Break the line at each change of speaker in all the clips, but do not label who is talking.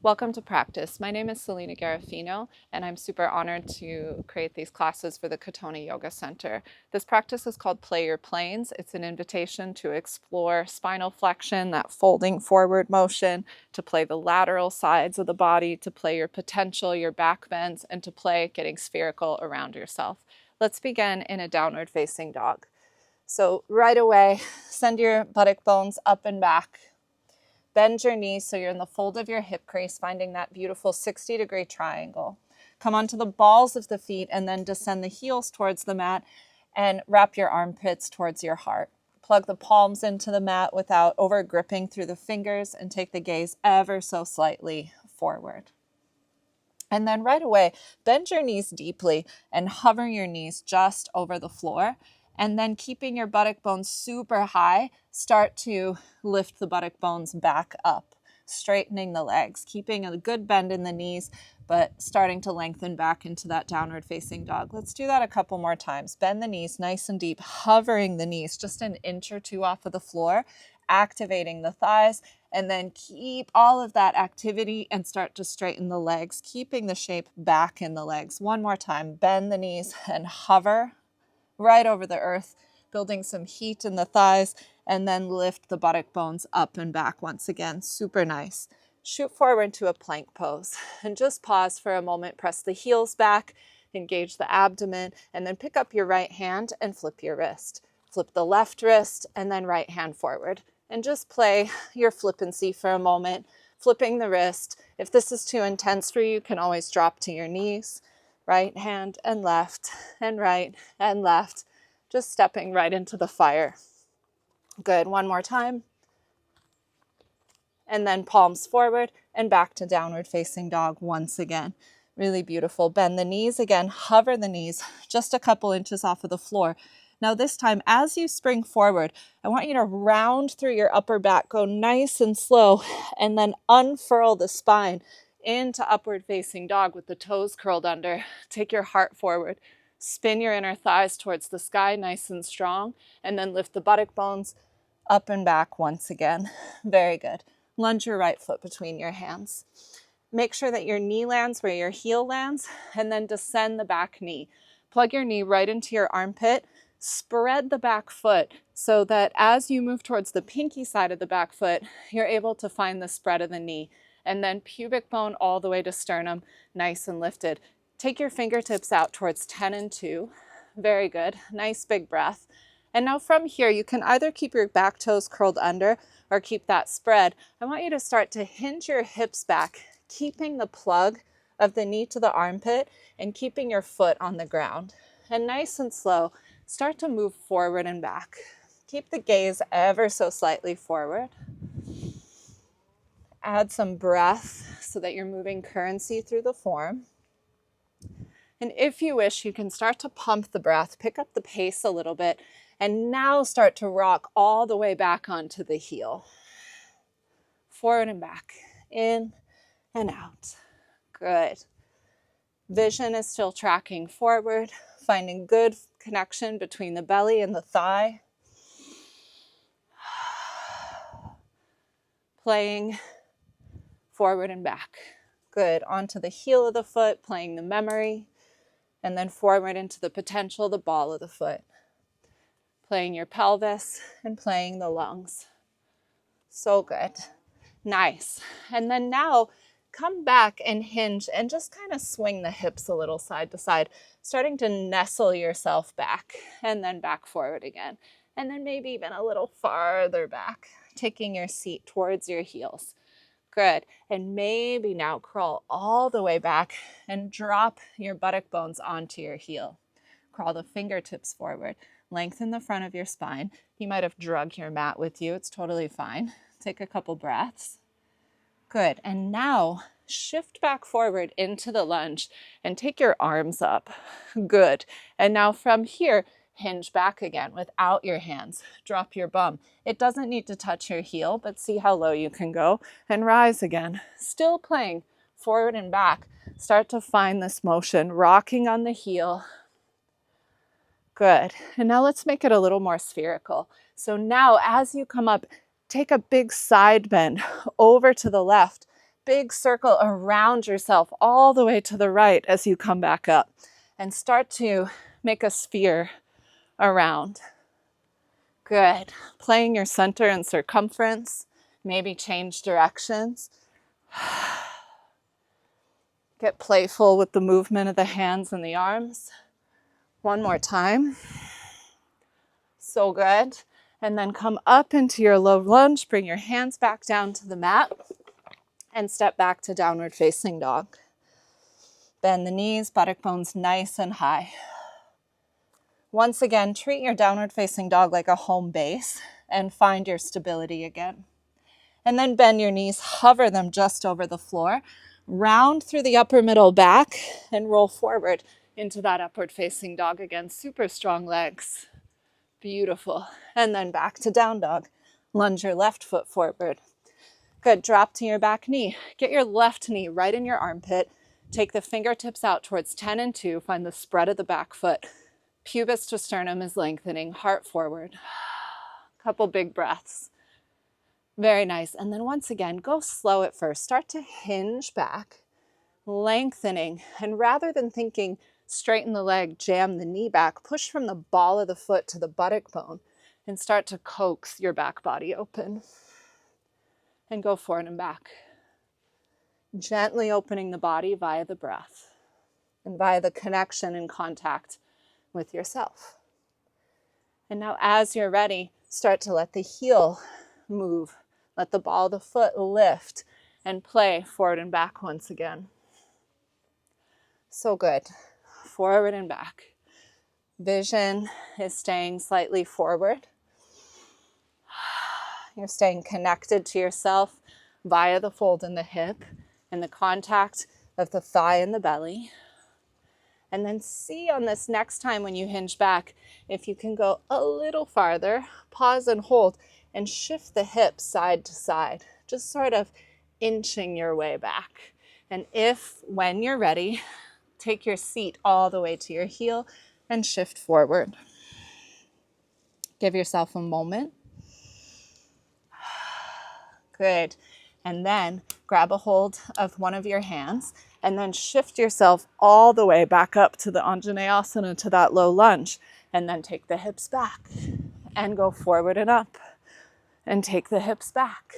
Welcome to practice. My name is Selena Garofino, and I'm super honored to create these classes for the Katonah Yoga Center. This practice is called Play Your Planes. It's an invitation to explore spinal flexion, that folding forward motion, to play the lateral sides of the body, to play your potential, your back bends, and to play getting spherical around yourself. Let's begin in a downward facing dog. So right away, send your buttock bones up and back. Bend your knees so you're in the fold of your hip crease, finding that beautiful 60-degree triangle. Come onto the balls of the feet and then descend the heels towards the mat and wrap your armpits towards your heart. Plug the palms into the mat without over gripping through the fingers and take the gaze ever so slightly forward. And then right away, bend your knees deeply and hover your knees just over the floor. And then keeping your buttock bones super high, start to lift the buttock bones back up, straightening the legs, keeping a good bend in the knees, but starting to lengthen back into that downward facing dog. Let's do that a couple more times. Bend the knees nice and deep, hovering the knees just an inch or two off of the floor, activating the thighs, and then keep all of that activity and start to straighten the legs, keeping the shape back in the legs. One more time, bend the knees and hover right over the earth, building some heat in the thighs, and then lift the buttock bones up and back once again. Super nice. Shoot forward to a plank pose and just pause for a moment. Press the heels back, engage the abdomen, and then pick up your right hand and flip your wrist. Flip the left wrist and then right hand forward. And just play your flippancy for a moment, flipping the wrist. If this is too intense for you, you can always drop to your knees. Right hand and left and right and left, just stepping right into the fire. Good, one more time. And then palms forward and back to downward facing dog once again. Really beautiful. Bend the knees again, hover the knees just a couple inches off of the floor. Now this time, as you spring forward, I want you to round through your upper back, go nice and slow, and then unfurl the spine into upward facing dog with the toes curled under. Take your heart forward. Spin your inner thighs towards the sky, nice and strong, and then lift the buttock bones up and back once again. Very good. Lunge your right foot between your hands. Make sure that your knee lands where your heel lands, and then descend the back knee. Plug your knee right into your armpit. Spread the back foot so that as you move towards the pinky side of the back foot, you're able to find the spread of the knee. And then pubic bone all the way to sternum, nice and lifted. Take your fingertips out towards 10 and 2. Very good. Nice big breath. And now from here, you can either keep your back toes curled under or keep that spread. I want you to start to hinge your hips back, keeping the plug of the knee to the armpit and keeping your foot on the ground. And nice and slow, start to move forward and back. Keep the gaze ever so slightly forward. Add some breath so that you're moving currency through the form. And if you wish, you can start to pump the breath, pick up the pace a little bit, and now start to rock all the way back onto the heel. Forward and back, in and out. Good. Vision is still tracking forward, finding good connection between the belly and the thigh. Playing forward and back. Good. Onto the heel of the foot, playing the memory, and then forward into the potential, the ball of the foot. Playing your pelvis and playing the lungs. So good. Nice. And then now come back and hinge and just kind of swing the hips a little side to side, starting to nestle yourself back and then back forward again. And then maybe even a little farther back, taking your seat towards your heels. Good. And maybe now crawl all the way back and drop your buttock bones onto your heel. Crawl the fingertips forward. Lengthen the front of your spine. You might have drug your mat with you. It's totally fine. Take a couple breaths. Good. And now shift back forward into the lunge and take your arms up. Good. And now from here, hinge back again without your hands. Drop your bum. It doesn't need to touch your heel, but see how low you can go and rise again. Still playing forward and back. Start to find this motion, rocking on the heel. Good. And now let's make it a little more spherical. So now as you come up, take a big side bend over to the left. big circle around yourself all the way to the right as you come back up. And start to make a sphere around. Good. Playing your center and circumference. Maybe change directions. Get playful with the movement of the hands and the arms. One more time. So good. And then come up into your low lunge. Bring your hands back down to the mat. And step back to downward facing dog. Bend the knees, buttock bones nice and high. Once again, treat your downward facing dog like a home base and find your stability again. And then bend your knees, hover them just over the floor, round through the upper middle back and roll forward into that upward facing dog again. Super strong legs. Beautiful. And then back to down dog. Lunge your left foot forward. Good. Drop to your back knee. Get your left knee right in your armpit. Take the fingertips out towards 10 and 2. Find the spread of the back foot. Pubis to sternum is lengthening. Heart forward. Couple big breaths. Very nice. And then once again, go slow at first. Start to hinge back, lengthening. And rather than thinking straighten the leg, jam the knee back, push from the ball of the foot to the buttock bone and start to coax your back body open. And go forward and back. Gently opening the body via the breath and via the connection and contact with yourself. And now as you're ready, start to let the heel move. Let the ball of the foot lift and play forward and back once again. So good. Forward and back. Vision is staying slightly forward. You're staying connected to yourself via the fold in the hip and the contact of the thigh and the belly. And then see on this next time when you hinge back, if you can go a little farther, pause and hold, and shift the hips side to side, just sort of inching your way back. And when you're ready, take your seat all the way to your heel and shift forward. Give yourself a moment. Good. And then grab a hold of one of your hands and then shift yourself all the way back up to the Anjaneyasana, to that low lunge. And then take the hips back and go forward and up. And take the hips back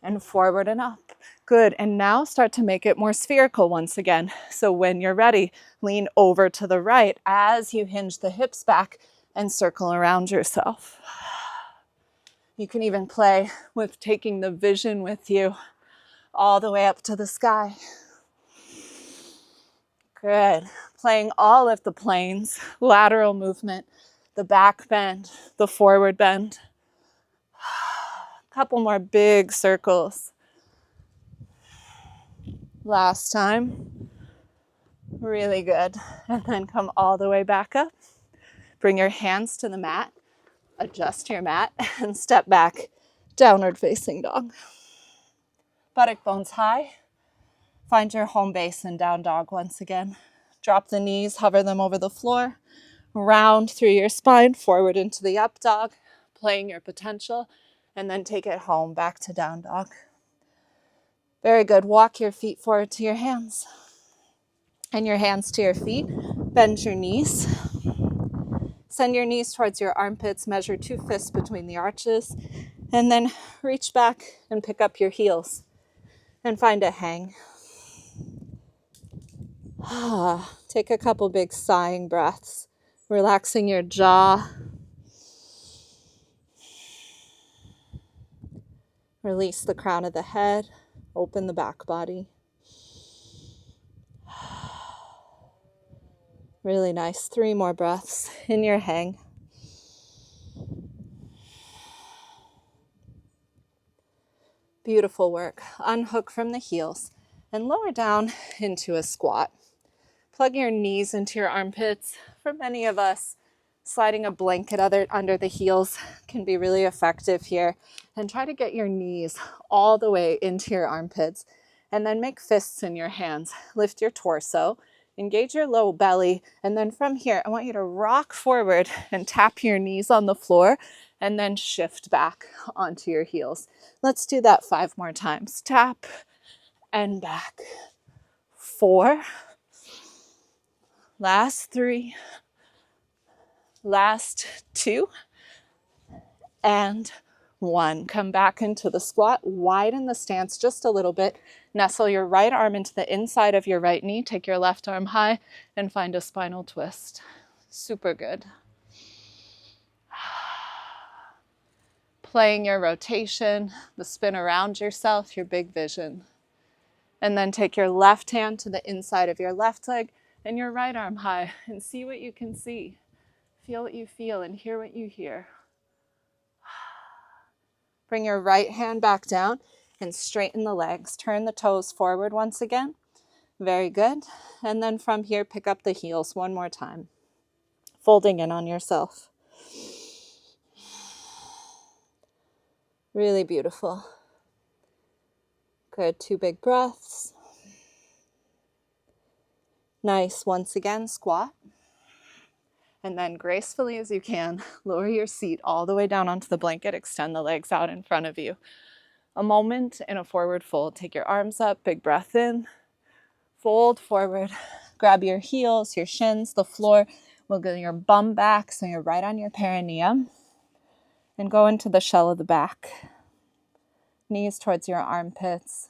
and forward and up. Good. And now start to make it more spherical once again. So when you're ready, lean over to the right as you hinge the hips back and circle around yourself. You can even play with taking the vision with you all the way up to the sky. Good. Playing all of the planes, lateral movement, the back bend, the forward bend. Couple more big circles. Last time. Really good. And then come all the way back up. Bring your hands to the mat. Adjust your mat and step back, downward facing dog. Buttock bones high. Find your home base in down dog once again. Drop the knees, hover them over the floor. Round through your spine, forward into the up dog, playing your potential, and then take it home, back to down dog. Very good. Walk your feet forward to your hands. And your hands to your feet. Bend your knees. Send your knees towards your armpits. Measure 2 fists between the arches. And then reach back and pick up your heels. And find a hang. Take a couple big sighing breaths. Relaxing your jaw. Release the crown of the head. Open the back body. Really nice. 3 more breaths in your hang. Beautiful work. Unhook from the heels and lower down into a squat. Plug your knees into your armpits. For many of us, sliding a blanket under the heels can be really effective here. And try to get your knees all the way into your armpits. And then make fists in your hands. Lift your torso. Engage your low belly. And then from here, I want you to rock forward and tap your knees on the floor. And then shift back onto your heels. Let's do that 5 more times. Tap, and back. 4, last 3, last 2, and 1. Come back into the squat, widen the stance just a little bit. Nestle your right arm into the inside of your right knee. Take your left arm high and find a spinal twist. Super good. Playing your rotation, the spin around yourself, your big vision. And then take your left hand to the inside of your left leg and your right arm high and see what you can see. Feel what you feel and hear what you hear. Bring your right hand back down and straighten the legs. Turn the toes forward once again. Very good. And then from here, pick up the heels one more time. Folding in on yourself. Really beautiful. Good. 2 big breaths. Nice. Once again, squat. And then gracefully as you can, lower your seat all the way down onto the blanket. Extend the legs out in front of you. A moment in a forward fold. Take your arms up, big breath in. Fold forward. Grab your heels, your shins, the floor. Wiggle your bum back so you're right on your perineum. And go into the shell of the back. Knees towards your armpits.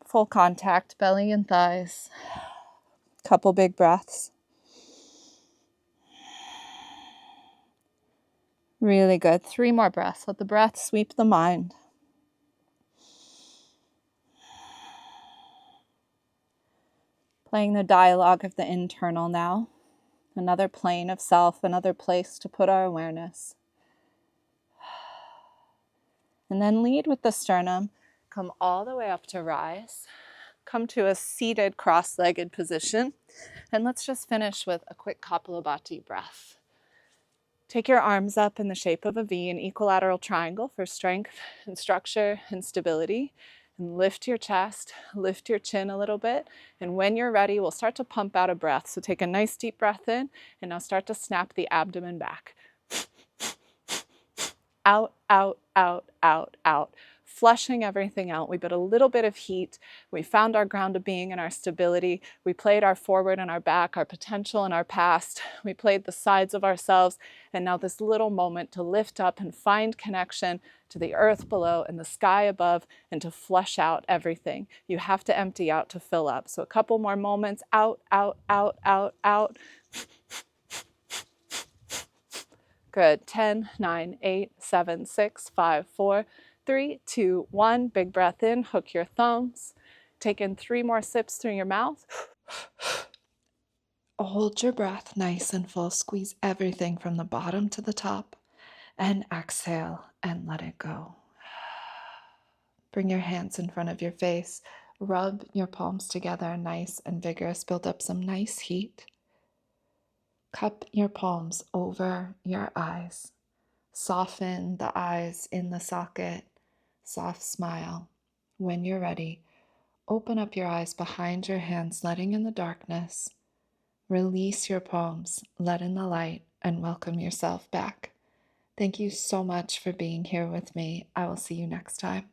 Full contact, belly and thighs. Couple big breaths. Really good. 3 more breaths. Let the breath sweep the mind. Playing the dialogue of the internal now. Another plane of self, another place to put our awareness. And then lead with the sternum. Come all the way up to rise. Come to a seated cross-legged position. And let's just finish with a quick Kapalabhati breath. Take your arms up in the shape of a V, an equilateral triangle for strength and structure and stability. And lift your chest, lift your chin a little bit. And when you're ready, we'll start to pump out a breath. So take a nice deep breath in, and now start to snap the abdomen back. Out, out, out, out, out. Flushing everything out. We put a little bit of heat. We found our ground of being and our stability. We played our forward and our back, our potential and our past. We played the sides of ourselves. And now this little moment to lift up and find connection to the earth below and the sky above and to flush out everything. You have to empty out to fill up. So a couple more moments. Out, out, out, out, out. Good. 10, 9, 8, 7, 6, 5, 4, 3, 2, 1. Big breath in. Hook your thumbs. Take in 3 more sips through your mouth. Hold your breath nice and full. Squeeze everything from the bottom to the top. And exhale and let it go. Bring your hands in front of your face. Rub your palms together, nice and vigorous. Build up some nice heat. Cup your palms over your eyes. Soften the eyes in the socket. Soft smile. When you're ready, open up your eyes behind your hands, letting in the darkness. Release your palms, let in the light, and welcome yourself back. Thank you so much for being here with me. I will see you next time.